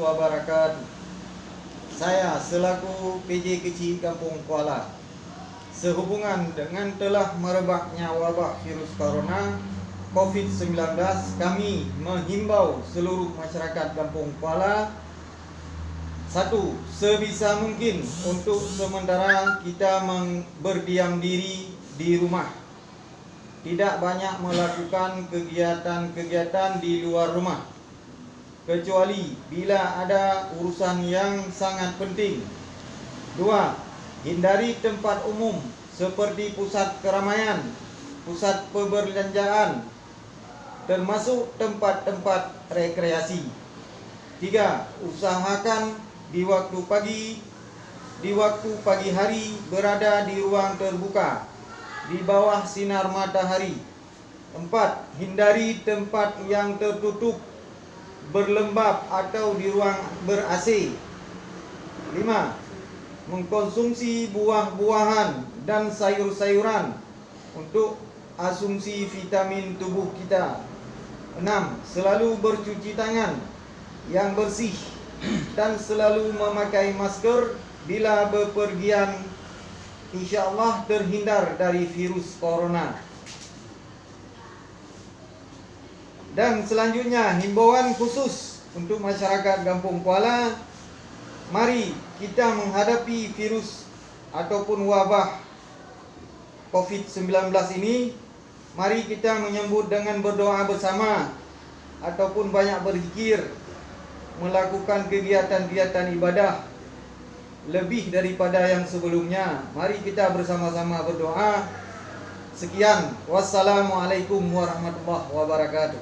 wabarakatuh. Saya selaku PJ Kecil Kampung Kuala, sehubungan dengan telah merebaknya wabak virus corona COVID-19, kami menghimbau seluruh masyarakat Kampung Kuala, satu, sebisa mungkin untuk sementara kita berdiam diri di rumah. Tidak banyak melakukan kegiatan-kegiatan di luar rumah, kecuali bila ada urusan yang sangat penting. Dua, hindari tempat umum seperti pusat keramaian, pusat perbelanjaan, termasuk tempat-tempat rekreasi. Tiga, usahakan di waktu pagi hari berada di ruang terbuka di bawah sinar matahari. Empat, hindari tempat yang tertutup, berlembab atau di ruang ber-AC. 5. Mengkonsumsi buah-buahan dan sayur-sayuran untuk asumsi vitamin tubuh kita. 6. Selalu bercuci tangan yang bersih dan selalu memakai masker bila bepergian, insya-Allah terhindar dari virus corona. Dan selanjutnya, himbauan khusus untuk masyarakat Kampung Kuala. Mari kita menghadapi virus ataupun wabah COVID-19 ini. Mari kita menyambut dengan berdoa bersama ataupun banyak berzikir, melakukan kegiatan-kegiatan ibadah lebih daripada yang sebelumnya. Mari kita bersama-sama berdoa. Sekian, wassalamualaikum warahmatullahi wabarakatuh.